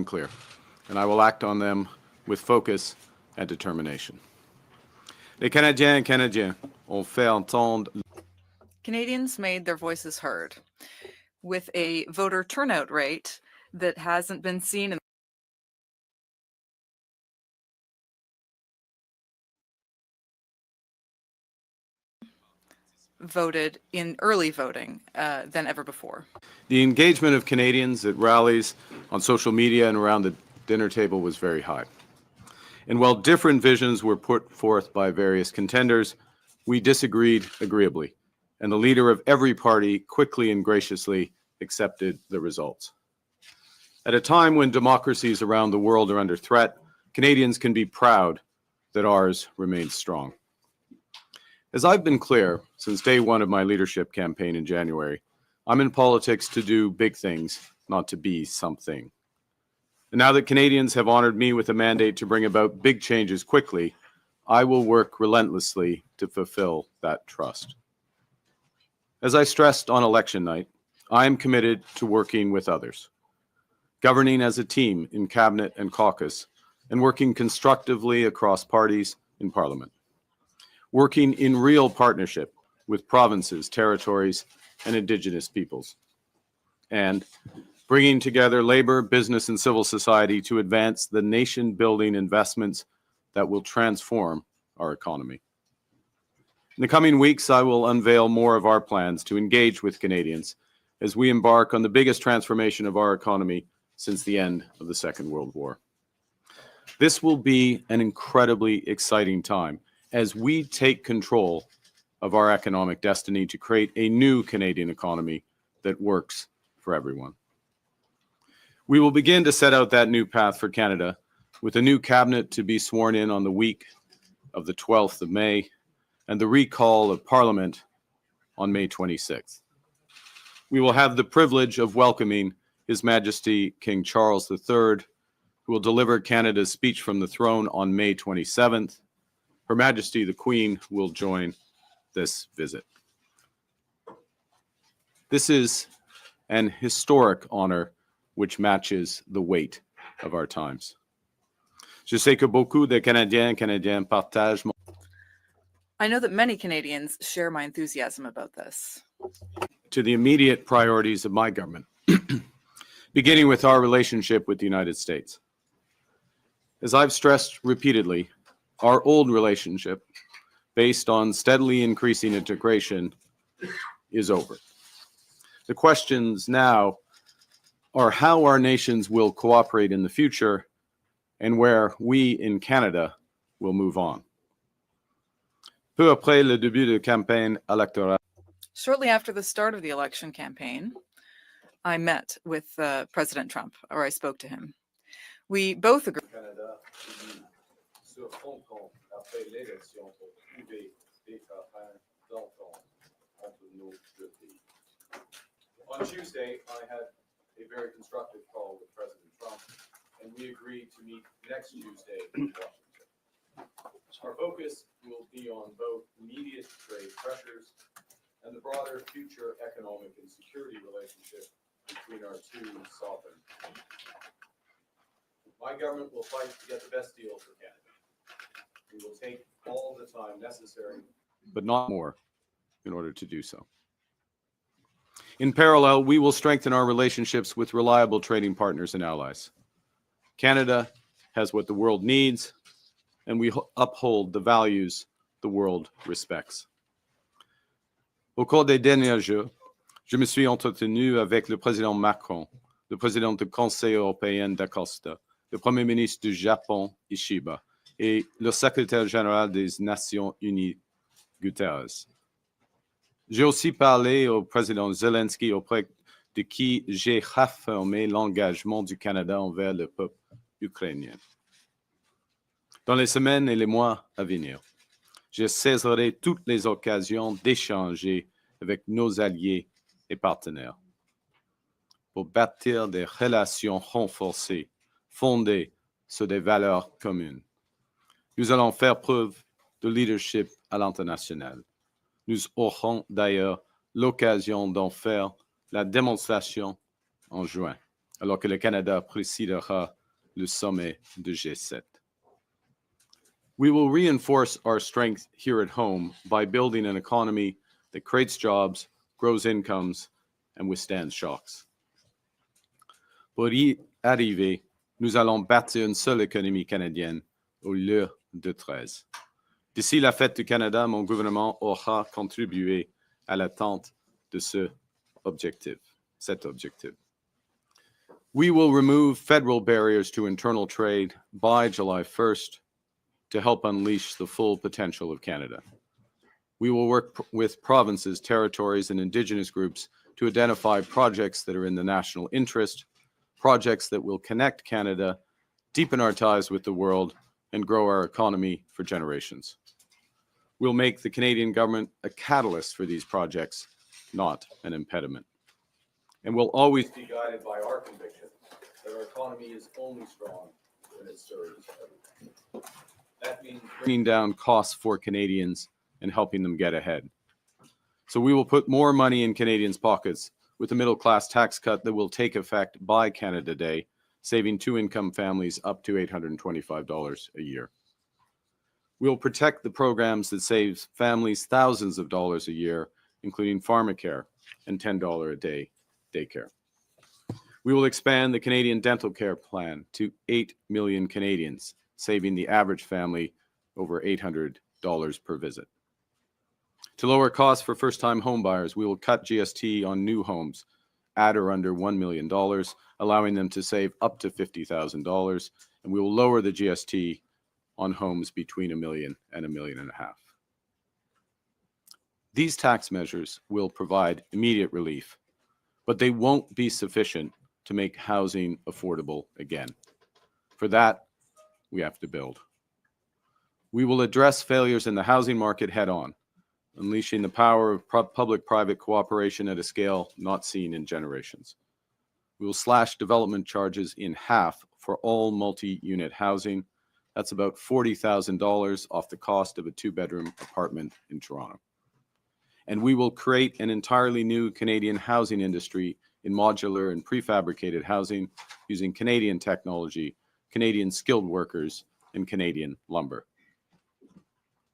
Clear, and I will act on them with focus and determination. Les Canadiens et Canadiens ont fait entendre. Canadians made their voices heard with a voter turnout rate that hasn't been seen in voted in early voting than ever before. The engagement of Canadians at rallies, on social media, and around the dinner table was very high. And while different visions were put forth by various contenders, we disagreed agreeably, and the leader of every party quickly and graciously accepted the results. At a time when democracies around the world are under threat, Canadians can be proud that ours remains strong. As I've been clear since day one of my leadership campaign in January, I'm in politics to do big things, not to be something. And now that Canadians have honored me with a mandate to bring about big changes quickly, I will work relentlessly to fulfill that trust. As I stressed on election night, I am committed to working with others, governing as a team in cabinet and caucus, and working constructively across parties in Parliament, working in real partnership with provinces, territories, and Indigenous peoples, and bringing together labor, business, and civil society to advance the nation-building investments that will transform our economy. In the coming weeks, I will unveil more of our plans to engage with Canadians as we embark on the biggest transformation of our economy since the end of the Second World War. This will be an incredibly exciting time as we take control of our economic destiny to create a new Canadian economy that works for everyone. We will begin to set out that new path for Canada with a new cabinet to be sworn in on the week of the 12th of May and the recall of Parliament on May 26th. We will have the privilege of welcoming His Majesty King Charles III, who will deliver Canada's speech from the throne on May 27th. Her Majesty the Queen will join this visit. This is an historic honor which matches the weight of our times. Je sais que beaucoup de Canadiens et Canadiennes partagent mon... I know that many Canadians share my enthusiasm about this. To the immediate priorities of my government, beginning with our relationship with the United States. As I've stressed repeatedly, our old relationship, based on steadily increasing integration, is over. The questions now are how our nations will cooperate in the future and where we in Canada will move on. Peu après le début de campagne électorale. Shortly after the start of the election campaign, I met with President Trump, or I spoke to him. We both agreed. On Tuesday, I had a very constructive call with President Trump, and we agreed to meet next Tuesday in Washington. Our focus will be on both immediate trade pressures and the broader future economic and security relationship between our two sovereign nations. My government will fight to get the best deal for Canada. We will take all the time necessary, but not more, in order to do so. In parallel, we will strengthen our relationships with reliable trading partners and allies. Canada has what the world needs, and we uphold the values the world respects. Au cours des derniers jours, je me suis entretenu avec le président Macron, le président du Conseil européen d'Acosta, le Premier ministre du Japon, Ishiba, et le secrétaire général des Nations Unies, Guterres. J'ai aussi parlé au président Zelensky, auprès de qui j'ai réaffirmé l'engagement du Canada envers le peuple ukrainien. Dans les semaines et les mois à venir, je saisirai toutes les occasions d'échanger avec nos alliés et partenaires pour bâtir des relations renforcées, fondées sur des valeurs communes. Nous allons faire preuve de leadership à l'international. Nous aurons d'ailleurs l'occasion d'en faire la démonstration en juin alors que le Canada présidera le sommet de G7. We will reinforce our strength here at home by building an economy that creates jobs, grows incomes, and withstands shocks. Pour y arriver, nous allons bâtir une seule économie canadienne au lieu de 13. D'ici la fête du Canada, mon gouvernement aura contribué à l'atteinte de cet objectif. We will remove federal barriers to internal trade by July 1st to help unleash the full potential of Canada. We will work with provinces, territories, and Indigenous groups to identify projects that are in the national interest, projects that will connect Canada, deepen our ties with the world, and grow our economy for generations. We'll make the Canadian government a catalyst for these projects, not an impediment. And we'll always be guided by our conviction that our economy is only strong when it serves everyone. That means bringing down costs for Canadians and helping them get ahead. So we will put more money in Canadians' pockets with a middle-class tax cut that will take effect by Canada Day, saving two-income families up to $825 a year. We will protect the programs that save families thousands of dollars a year, including pharmacare and $10 a day daycare. We will expand the Canadian Dental Care Plan to 8 million Canadians, saving the average family over $800 per visit. To lower costs for first-time homebuyers, we will cut GST on new homes at or under $1 million, allowing them to save up to $50,000, and we will lower the GST on homes between $1 million and $1.5 million. These tax measures will provide immediate relief, but they won't be sufficient to make housing affordable again. For that, we have to build. We will address failures in the housing market head-on, unleashing the power of public-private cooperation at a scale not seen in generations. We will slash development charges in half for all multi-unit housing. That's about $40,000 off the cost of a two-bedroom apartment in Toronto. And we will create an entirely new Canadian housing industry in modular and prefabricated housing using Canadian technology, Canadian skilled workers, and Canadian lumber.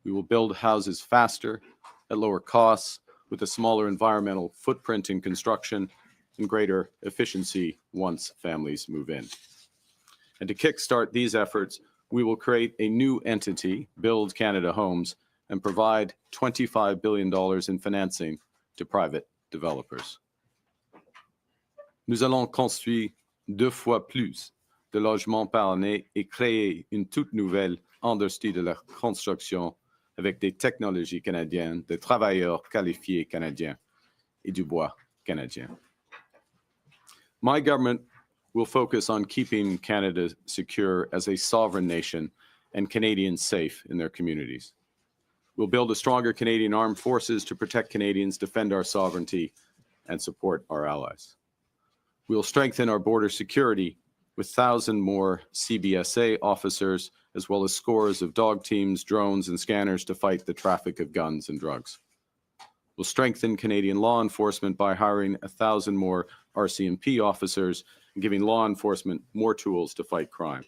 We will build houses faster, at lower costs, with a smaller environmental footprint in construction and greater efficiency once families move in. And to kickstart these efforts, we will create a new entity, Build Canada Homes, and provide $25 billion in financing to private developers. Nous allons construire 2 fois plus de logements par année et créer une toute nouvelle industrie de la construction avec des technologies canadiennes, des travailleurs qualifiés canadiens et du bois canadien. My government will focus on keeping Canada secure as a sovereign nation and Canadians safe in their communities. We'll build a stronger Canadian armed forces to protect Canadians, defend our sovereignty, and support our allies. We'll strengthen our border security with 1,000 more CBSA officers, as well as scores of dog teams, drones, and scanners to fight the traffic of guns and drugs. We'll strengthen Canadian law enforcement by hiring 1,000 more RCMP officers and giving law enforcement more tools to fight crime.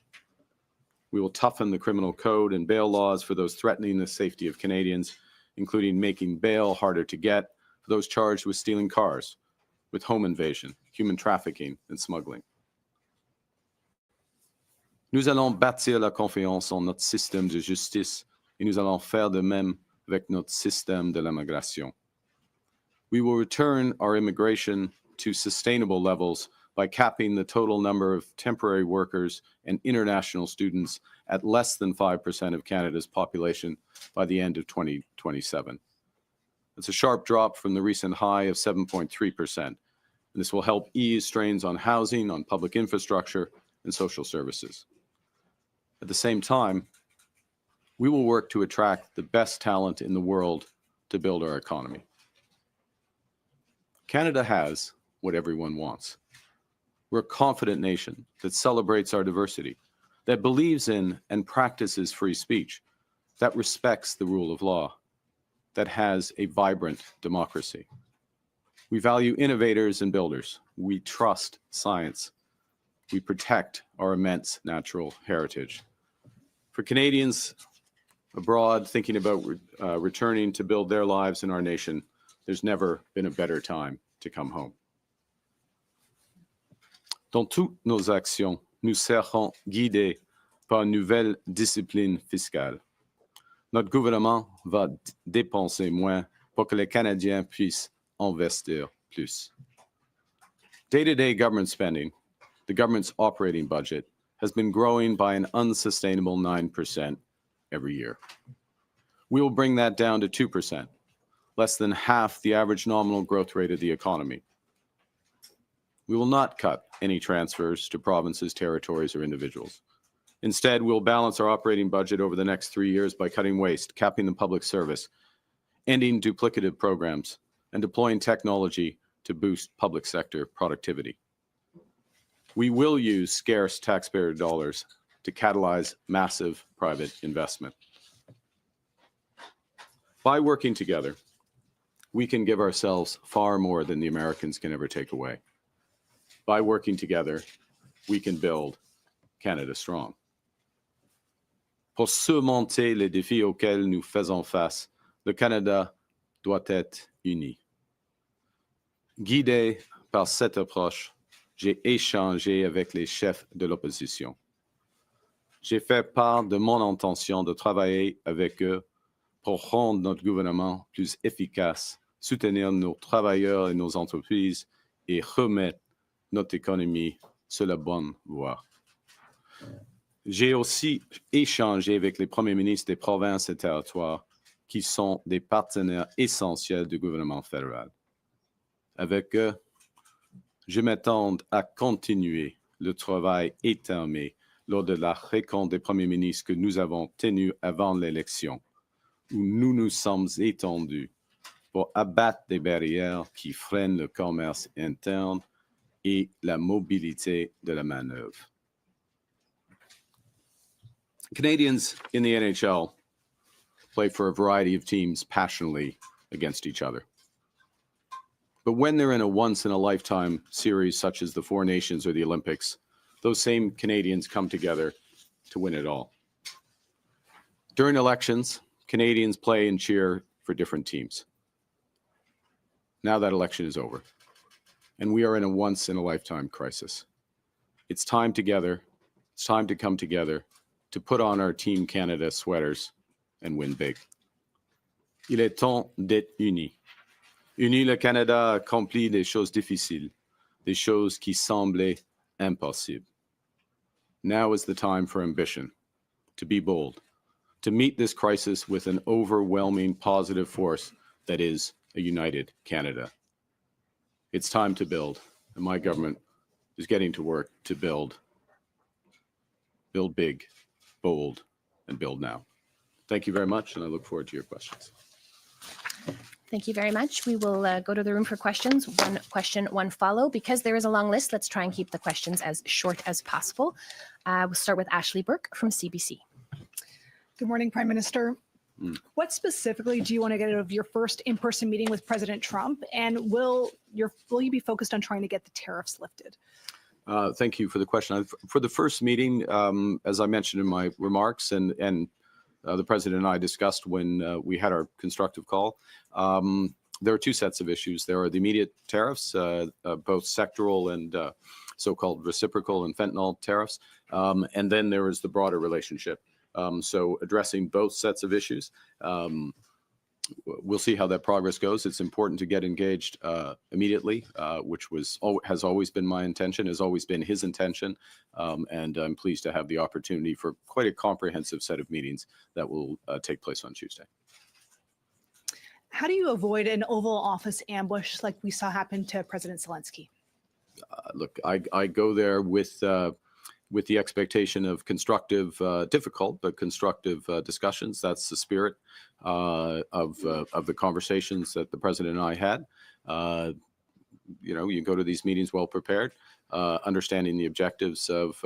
We will toughen the criminal code and bail laws for those threatening the safety of Canadians, including making bail harder to get for those charged with stealing cars, with home invasion, human trafficking, and smuggling. Nous allons bâtir la confiance en notre système de justice et nous allons faire de même avec notre système de l'immigration. We will return our immigration to sustainable levels by capping the total number of temporary workers and international students at less than 5% of Canada's population by the end of 2027. It's a sharp drop from the recent high of 7.3%, and this will help ease strains on housing, on public infrastructure, and social services. At the same time, we will work to attract the best talent in the world to build our economy. Canada has what everyone wants. We're a confident nation that celebrates our diversity, that believes in and practices free speech, that respects the rule of law, that has a vibrant democracy. We value innovators and builders. We trust science. We protect our immense natural heritage. For Canadians abroad thinking about returning to build their lives in our nation, there's never been a better time to come home. Dans toutes nos actions, nous serons guidés par une nouvelle discipline fiscale. Notre gouvernement va dépenser moins pour que les Canadiens puissent investir plus. Day-to-day government spending, the government's operating budget, has been growing by an unsustainable 9% every year. We will bring that down to 2%, less than half the average nominal growth rate of the economy. We will not cut any transfers to provinces, territories, or individuals. Instead, we'll balance our operating budget over the next 3 years by cutting waste, capping the public service, ending duplicative programs, and deploying technology to boost public sector productivity. We will use scarce taxpayer dollars to catalyze massive private investment. By working together, we can give ourselves far more than the Americans can ever take away. By working together, we can build Canada strong. Pour surmonter les défis auxquels nous faisons face, le Canada doit être uni. Guidé par cette approche, j'ai échangé avec les chefs de l'opposition. J'ai fait part de mon intention de travailler avec eux pour rendre notre gouvernement plus efficace, soutenir nos travailleurs et nos entreprises et remettre notre économie sur la bonne voie. J'ai aussi échangé avec les premiers ministres des provinces et territoires qui sont des partenaires essentiels du gouvernement fédéral. Avec eux, je m'attends à continuer le travail éterminé lors de la rencontre des premiers ministres que nous avons tenue avant l'élection, où nous nous sommes étendus pour abattre des barrières qui freinent le commerce interne et la mobilité de la main-d'œuvre. Canadians in the NHL play for a variety of teams passionately against each other. But when they're in a once-in-a-lifetime series such as the Four Nations or the Olympics, those same Canadians come together to win it all. During elections, Canadians play and cheer for different teams. Now that election is over, and we are in a once-in-a-lifetime crisis. It's time together, it's time to come together to put on our Team Canada sweaters and win big. Il est temps d'être unis. Unis, le Canada a accompli des choses difficiles, des choses qui semblaient impossibles. Now is the time for ambition, to be bold, to meet this crisis with an overwhelming positive force that is a united Canada. It's time to build, and my government is getting to work to build big, bold, and build now. Thank you very much, and I look forward to your questions. Thank you very much. We will go to the room for questions. One question, one follow. Because there is a long list, let's try and keep the questions as short as possible. We'll start with Ashley Burke from CBC. Good morning, Prime Minister. What specifically do you want to get out of your first in-person meeting with President Trump? And will you be focused on trying to get the tariffs lifted? Thank you for the question. For the first meeting, as I mentioned in my remarks, and the President and I discussed when we had our constructive call, there are two sets of issues. There are the immediate tariffs, both sectoral and so-called reciprocal and fentanyl tariffs. And then there is the broader relationship. So addressing both sets of issues. We'll see how that progress goes. It's important to get engaged immediately, which has always been my intention, has always been his intention. And I'm pleased to have the opportunity for quite a comprehensive set of meetings that will take place on Tuesday. How do you avoid an Oval Office ambush like we saw happen to President Zelensky? Look, I go there with the expectation of constructive, difficult, but constructive discussions. That's the spirit of the conversations that the President and I had. You go to these meetings well prepared, understanding the objectives of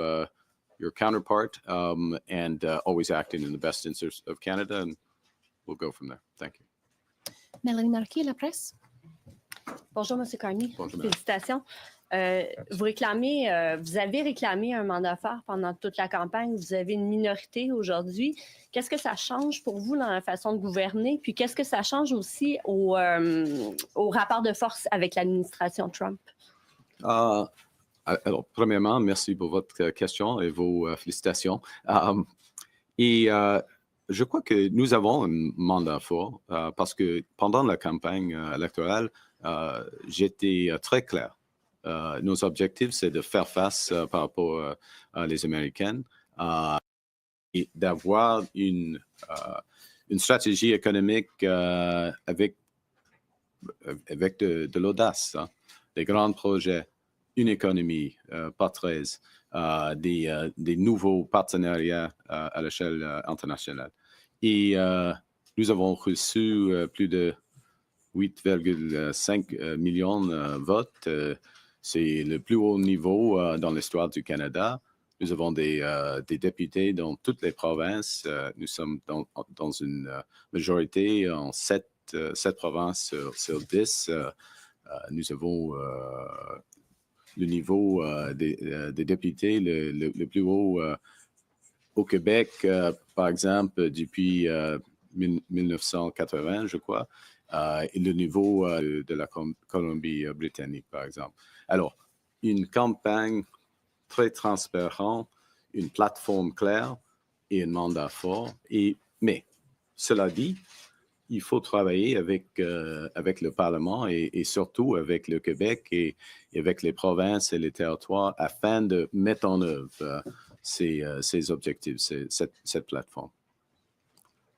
your counterpart, and always acting in the best interest of Canada, and we'll go from there. Thank you. Mélanie Marquis, La Presse. Bonjour, M. Carney. Bonjour, madame. Félicitations. Vous avez réclamé un mandat fort pendant toute la campagne. Vous avez une minorité aujourd'hui. Qu'est-ce que ça change pour vous dans la façon de gouverner? Puis qu'est-ce que ça change aussi au rapport de force avec l'administration Trump? Alors, premièrement, merci pour votre question et vos félicitations. Je crois que nous avons un mandat fort parce que pendant la campagne électorale, j'étais très clair. Nos objectifs, c'est de faire face par rapport à les Américaines et d'avoir une stratégie économique avec de l'audace, hein, des grands projets, une économie par 13, des nouveaux partenariats à l'échelle internationale. Et nous avons reçu plus de 8,5 millions de votes. C'est le plus haut niveau dans l'histoire du Canada. Nous avons des députés dans toutes les provinces. Nous sommes dans une majorité en 7 provinces sur 10. Nous avons le niveau des députés le plus haut au Québec, par exemple, depuis 1980, je crois, et le niveau de la Colombie-Britannique, par exemple. Alors, une campagne très transparente, une plateforme claire et un mandat fort. Mais, cela dit, il faut travailler avec le Parlement et surtout avec le Québec et avec les provinces et les territoires afin de mettre en œuvre ces objectifs, cette plateforme.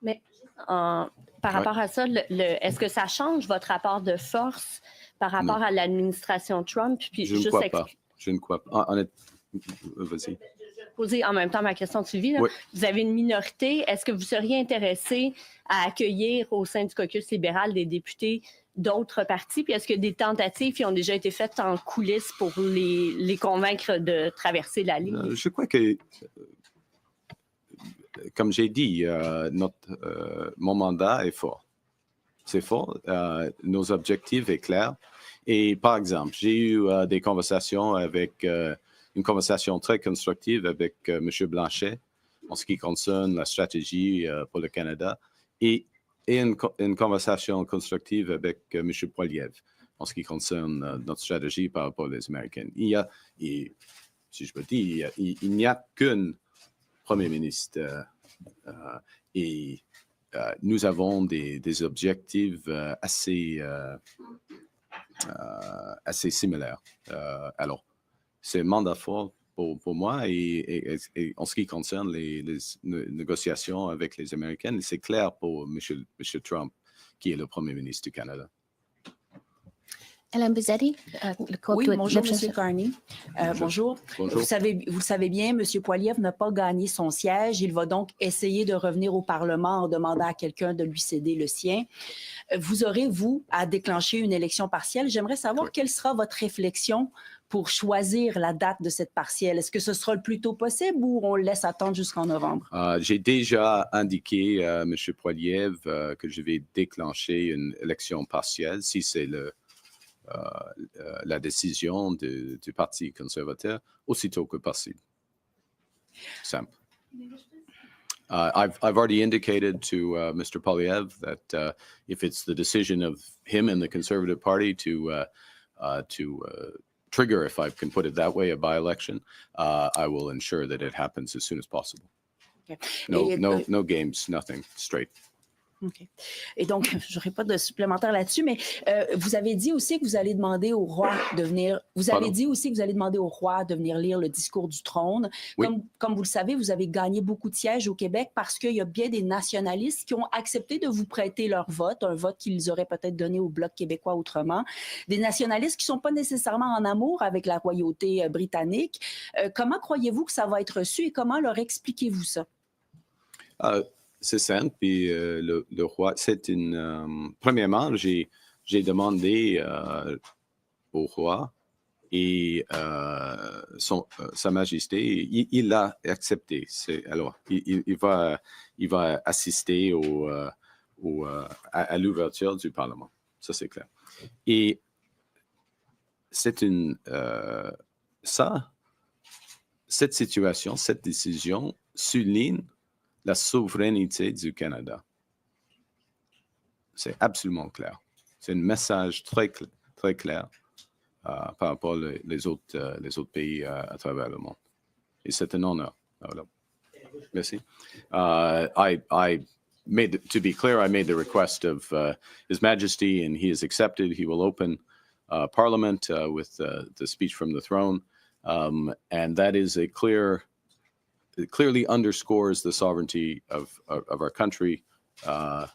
Mais par rapport à ça, est-ce que ça change votre rapport de force par rapport à l'administration Trump? Puis Je ne crois pas. Je ne crois pas. Vas-y. Poser en même temps ma question de suivi. Oui. Vous avez une minorité. Est-ce que vous seriez intéressé à accueillir au sein du caucus libéral des députés d'autres partis? Puis est-ce que des tentatives qui ont déjà été faites en coulisses pour les convaincre de traverser la ligne? Je crois que, comme j'ai dit, mon mandat est fort. C'est fort. Nos objectifs sont clairs. Et par exemple, j'ai eu des conversations une conversation très constructive avec M. Blanchet en ce qui concerne la stratégie pour le Canada et une conversation constructive avec M. Poiliev en ce qui concerne notre stratégie par rapport aux Américaines. Si je peux dire, il n'y a qu'un premier ministre et nous avons des objectifs assez similaires. Alors, c'est un mandat fort pour moi et en ce qui concerne les négociations avec les Américains, c'est clair pour M. Trump, qui est le premier ministre du Canada. Ellen Buzzetti, oui, bonjour, M. Carney. Bonjour. Bonjour. Vous le savez bien, M. Poiliev n'a pas gagné son siège. Il va donc essayer de revenir au Parlement en demandant à quelqu'un de lui céder le sien. Vous aurez, vous, à déclencher une élection partielle. J'aimerais savoir quelle sera votre réflexion pour choisir la date de cette partielle. Est-ce que ce sera le plus tôt possible ou on le laisse attendre jusqu'en novembre? J'ai déjà indiqué à M. Poiliev que je vais déclencher une élection partielle si c'est la décision du Parti conservateur aussitôt que possible. Simple. I've already indicated to Mr. Poiliev that if it's the decision of him and the Conservative Party to trigger, if I can put it that way, a by-election, I will ensure that it happens as soon as possible. Okay. No games, nothing, straight. OK. Et donc, je n'aurai pas de supplémentaire là-dessus, mais vous avez dit aussi que vous allez demander au roi de venir. Vous avez dit aussi que vous allez demander au roi de venir lire le discours du trône. Oui. Comme vous le savez, vous avez gagné beaucoup de sièges au Québec parce qu'il y a bien des nationalistes qui ont accepté de vous prêter leur vote, un vote qu'ils auraient peut-être donné au Bloc québécois autrement. Des nationalistes qui ne sont pas nécessairement en amour avec la royauté britannique. Comment croyez-vous que ça va être reçu et comment leur expliquez-vous ça? C'est simple, puis le roi, c'est une... premièrement, j'ai demandé au roi et Sa Majesté, il l'a accepté. Alors, il va assister à l'ouverture du Parlement. Ça, c'est clair. Et c'est cette situation, cette décision souligne la souveraineté du Canada. C'est absolument clair. C'est un message très clair par rapport aux autres pays à travers le monde. Et c'est un honneur. Voilà. Merci. To be clear, I made the request of His Majesty, and he has accepted. He will open Parliament with the speech from the throne, and that is it clearly underscores the sovereignty of our country. En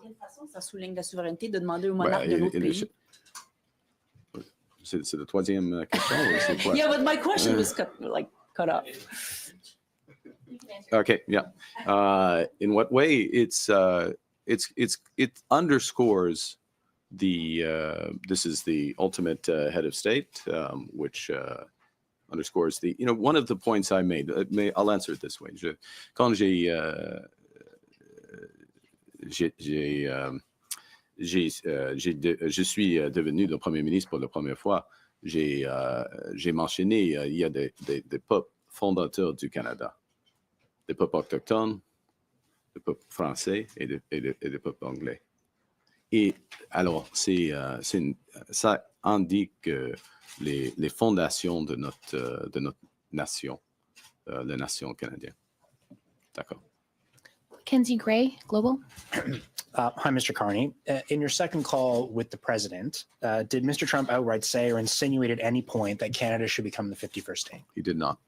quelle façon ça souligne la souveraineté de demander au monarque de notre pays? C'est la troisième question. Ou c'est quoi? Yeah, but my question was cut off. Okay, yeah. In what way? It underscores this is the ultimate head of state, which underscores one of the points I made. I'll answer it this way. Quand je suis devenu le premier ministre pour la première fois, j'ai mentionné il y a des peuples fondateurs du Canada, des peuples autochtones, des peuples français et des peuples anglais. Et alors, ça indique les fondations de notre nation, la nation canadienne. D'accord. Kenzie Gray, Global. Hi, Mr. Carney. In your second call with the president, did Mr. Trump outright say or insinuate at any point that Canada should become the 51st state? He did not.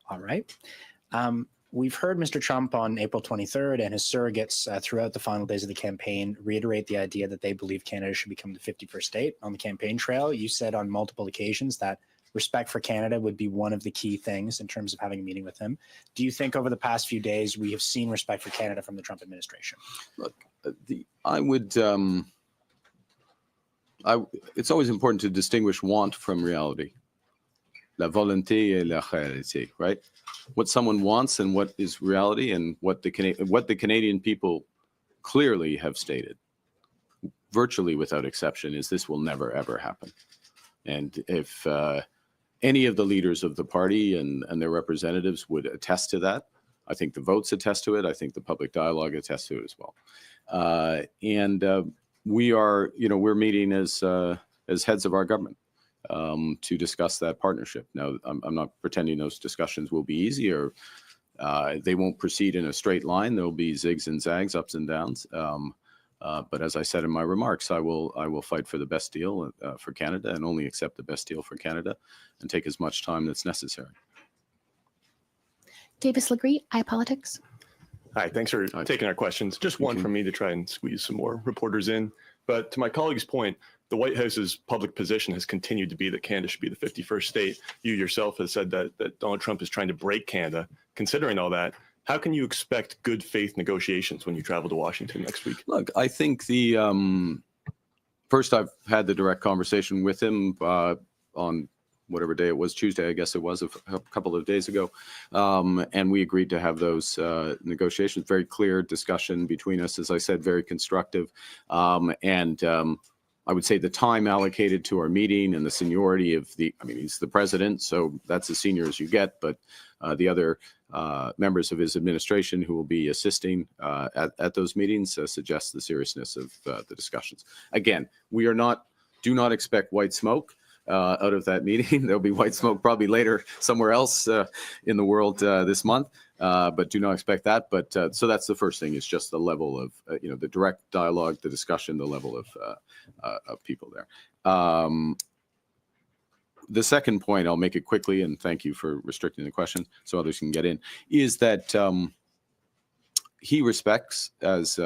All right. We've heard Mr. Trump on April 23rd and his surrogates throughout the final days of the campaign reiterate the idea that they believe Canada should become the 51st state. On the campaign trail, you said on multiple occasions that respect for Canada would be one of the key things in terms of having a meeting with him. Do you think over the past few days we have seen respect for Canada from the Trump administration? Look, it's always important to distinguish want from reality. La volonté et la réalité, right? What someone wants and what is reality, and what the Canadian people clearly have stated, virtually without exception, is this will never, ever happen. And if any of the leaders of the party and their representatives would attest to that, I think the votes attest to it. I think the public dialogue attests to it as well. We're meeting as heads of our government to discuss that partnership. Now, I'm not pretending those discussions will be easy, or they won't proceed in a straight line. There'll be zigs and zags, ups and downs. But as I said in my remarks, I will fight for the best deal for Canada, and only accept the best deal for Canada, and take as much time that's necessary. Davis Legree, iPolitics. Hi, thanks for taking our questions. Just one from me to try and squeeze some more reporters in. But to my colleague's point, the White House's public position has continued to be that Canada should be the 51st state. You yourself have said that Donald Trump is trying to break Canada. Considering all that, how can you expect good faith negotiations when you travel to Washington next week? Look, I think first I've had the direct conversation with him on whatever day it was, Tuesday, I guess it was, a couple of days ago. And we agreed to have those negotiations, very clear discussion between us, as I said, very constructive. I would say the time allocated to our meeting and the seniority of he's the president, so that's as senior as you get, but the other members of his administration who will be assisting at those meetings suggests the seriousness of the discussions. Again, do not expect white smoke out of that meeting. There'll be white smoke probably later somewhere else in the world this month, but do not expect that. But so that's the first thing, is just the level of the direct dialogue, the discussion, the level of people there. The second point, I'll make it quickly, and thank you for restricting the question so others can get in, is that he respects, as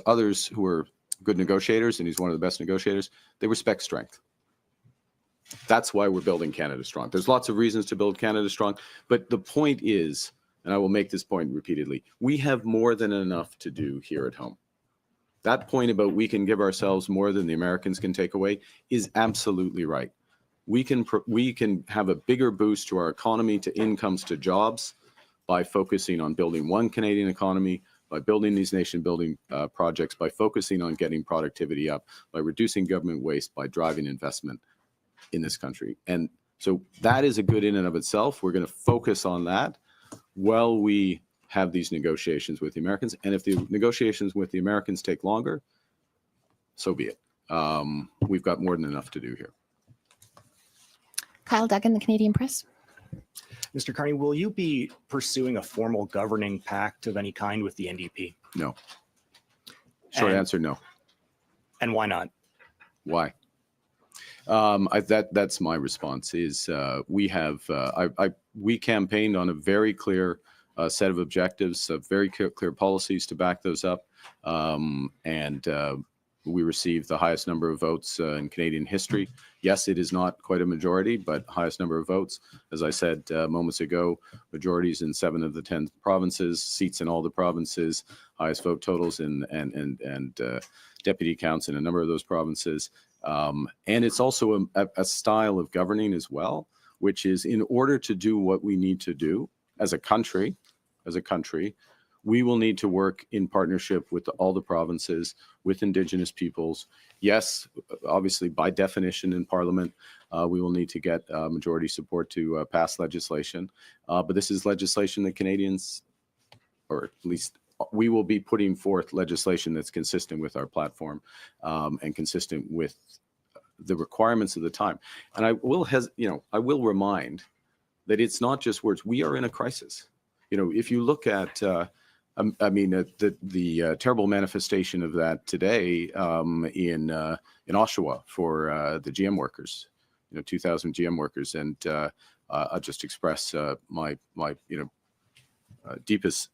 others who are good negotiators, and he's one of the best negotiators, they respect strength. That's why we're building Canada strong. There's lots of reasons to build Canada strong, but the point is, and I will make this point repeatedly, we have more than enough to do here at home. That point about we can give ourselves more than the Americans can take away is absolutely right. We can have a bigger boost to our economy, to incomes, to jobs, by focusing on building one Canadian economy, by building these nation-building projects, by focusing on getting productivity up, by reducing government waste, by driving investment in this country. And so that is a good in and of itself. We're going to focus on that while we have these negotiations with the Americans. And if the negotiations with the Americans take longer, so be it. We've got more than enough to do here. Kyle Duggan, the Canadian Press. Mr. Carney, will you be pursuing a formal governing pact of any kind with the NDP? No. Short answer, no. And why not? Why? That's my response. Is we campaigned on a very clear set of objectives, very clear policies to back those up, and we received the highest number of votes in Canadian history. Yes, it is not quite a majority, but highest number of votes. As I said moments ago, majorities in 7 of the 10 provinces, seats in all the provinces, highest vote totals and deputy counts in a number of those provinces. And it's also a style of governing as well, which is in order to do what we need to do as a country, we will need to work in partnership with all the provinces, with Indigenous peoples. Yes, obviously, by definition in Parliament, we will need to get majority support to pass legislation. But this is legislation that Canadians, or at least we will be putting forth legislation that's consistent with our platform and consistent with the requirements of the time. And I will remind that it's not just words. We are in a crisis. If you look at the terrible manifestation of that today in Oshawa for the GM workers, 2,000 GM workers, and I'll just express my deepest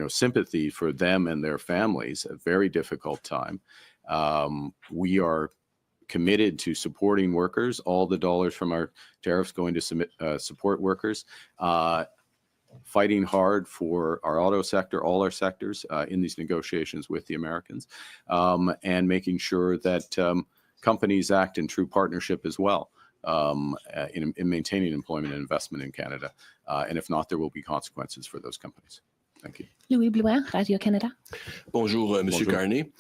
sympathy for them and their families. A very difficult time. We are committed to supporting workers. All the dollars from our tariffs going to support workers. Fighting hard for our auto sector, all our sectors in these negotiations with the Americans, and making sure that companies act in true partnership as well in maintaining employment and investment in Canada. And if not, there will be consequences for those companies. Thank you. Louis Blouin, Radio-Canada. Bonjour, Monsieur Bonjour. Carney.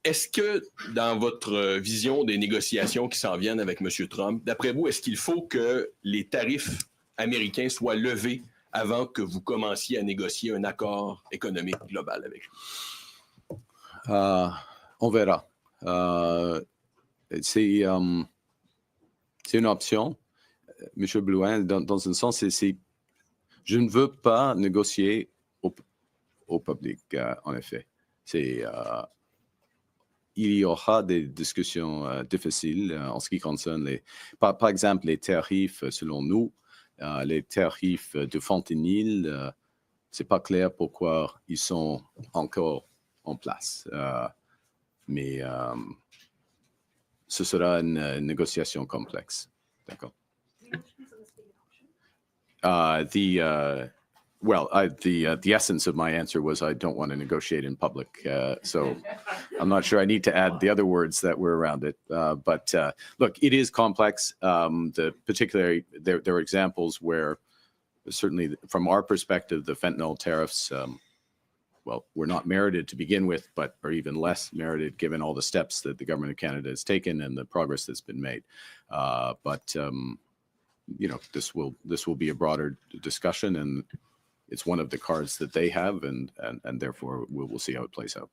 Est-ce que dans votre vision des négociations qui s'en viennent avec Monsieur Trump, d'après vous, est-ce qu'il faut que les tarifs américains soient levés avant que vous commenciez à négocier un accord économique global avec lui? On verra. C'est une option, Monsieur Blouin, dans un sens, je ne veux pas négocier au public, en effet. Il y aura des discussions difficiles en ce qui concerne par exemple, les tarifs, selon nous, les tarifs de fentanyl, c'est pas clair pourquoi ils sont encore en place. Mais ce sera une négociation complexe. D'accord. The essence of my answer was I don't want to negotiate in public. So I'm not sure I need to add the other words that were around it. But look, it is complex. Particularly, there are examples where certainly from our perspective, the fentanyl tariffs, were not merited to begin with, but are even less merited given all the steps that the government of Canada has taken and the progress that's been made. This will be a broader discussion, and it's one of the cards that they have, and therefore we'll see how it plays out.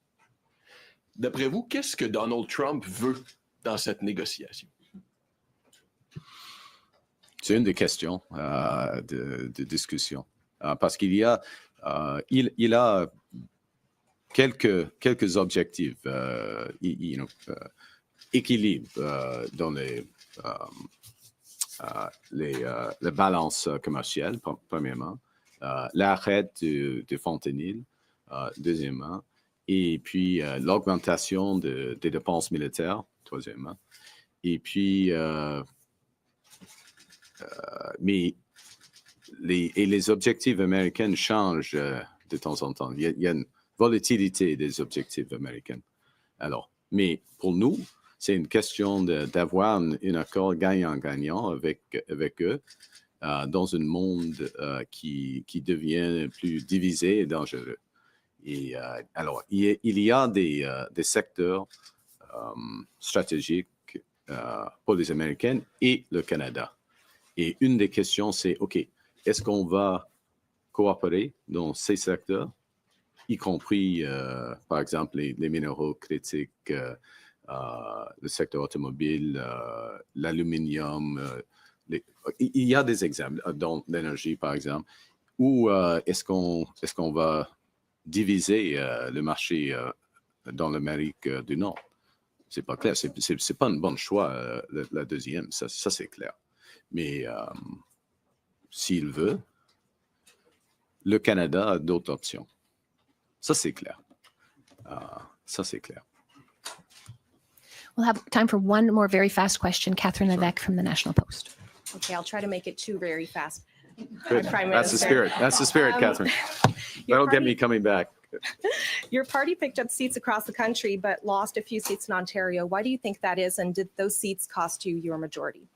D'après vous, qu'est-ce que Donald Trump veut dans cette négociation? C'est une des questions de discussion, parce qu'il y a il a quelques objectifs, équilibre dans la balance commerciale, premièrement, l'arrêt du fentanyl, deuxièmement, et puis l'augmentation des dépenses militaires, troisièmement, et puis mais les objectifs américains changent de temps en temps. Il y a une volatilité des objectifs américains. Alors, mais pour nous, c'est une question d'avoir un accord gagnant-gagnant avec eux dans un monde qui devient plus divisé et dangereux. Et alors, il y a des secteurs stratégiques pour les Américains et le Canada. Et une des questions, c'est, OK, est-ce qu'on va coopérer dans ces secteurs, y compris, par exemple, les minéraux critiques, le secteur automobile, l'aluminium. Il y a des exemples dans l'énergie, par exemple, ou est-ce qu'on va diviser le marché dans l'Amérique du Nord? C'est pas clair. C'est pas un bon choix, la deuxième. Ça c'est clair. Mais s'il veut, le Canada a d'autres options. Ça, c'est clair. Ça, c'est clair. We'll have time for one more very fast question. Catherine Levesque from the National Post. Okay, I'll try to make it two very fast. Good. Prime That's the Minister. spirit. That's the spirit, Catherine. That'll get me coming back. Your party picked up seats across the country, but lost a few seats in Ontario. Why do you think that is? And did those seats cost you your majority?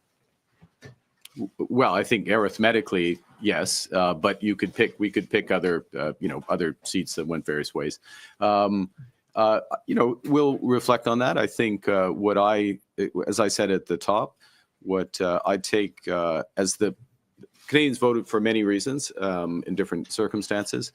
Well, I think arithmetically, yes, but we could pick other, other seats that went various ways. We'll reflect on that. I think as I said at the top, what I take as the Canadians voted for many reasons in different circumstances.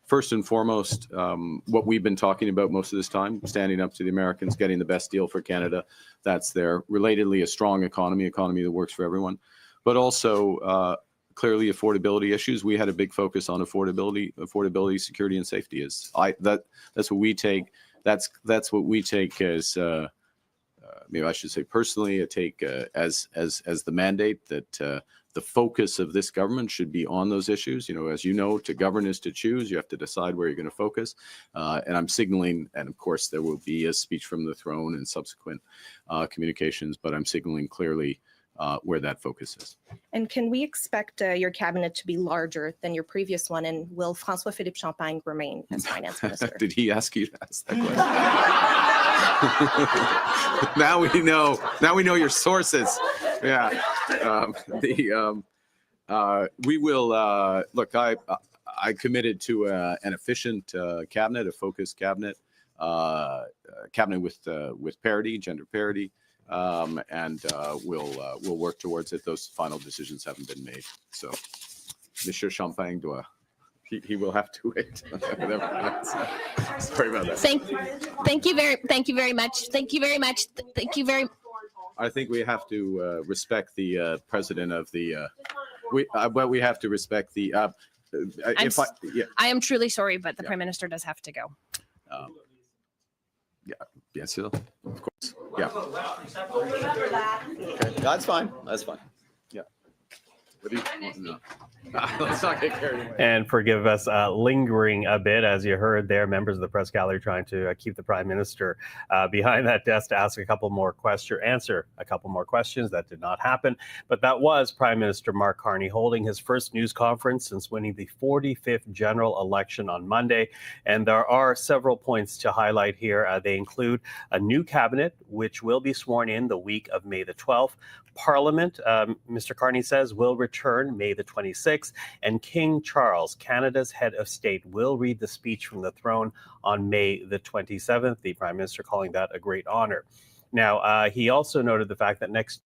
First and foremost, what we've been talking about most of this time, standing up to the Americans, getting the best deal for Canada. That's there. Relatedly, a strong economy that works for everyone. But also, clearly, affordability issues. We had a big focus on affordability, security, and safety. That's what we take. That's what we take as maybe I should say personally. I take as the mandate that the focus of this government should be on those issues. As you know, to govern is to choose. You have to decide where you're going to focus. And I'm signaling, and of course, there will be a speech from the throne and subsequent communications. But I'm signaling clearly where that focus is. And can we expect your cabinet to be larger than your previous one? And will François-Philippe Champagne remain as finance minister? Did he ask you to ask that question? Now we know your sources. Yeah. We will look. I committed to an efficient cabinet, a focused cabinet, cabinet with parity, gender parity. And we'll work towards it. Those final decisions haven't been made. So, Monsieur Champagne he will have to wait. Sorry about that. Thank you very much. I think we have to respect the president of the. We have to respect the. I am truly sorry, but the Prime Minister does have to go. Yeah, bien sûr, of course. Yeah. Okay. That's fine. Yeah. What do you? No. Let's not get carried away. And forgive us lingering a bit, as you heard there, members of the press gallery trying to keep the Prime Minister behind that desk to answer a couple more questions. That did not happen. But that was Prime Minister Mark Carney holding his first news conference since winning the 45th general election on Monday. And there are several points to highlight here. They include a new cabinet, which will be sworn in the week of May the 12th. Parliament, Mr. Carney says, will return May the 26th, and King Charles, Canada's head of state, will read the speech from the throne on May the 27th, the Prime Minister calling that a great honor. Now, he also noted the fact that next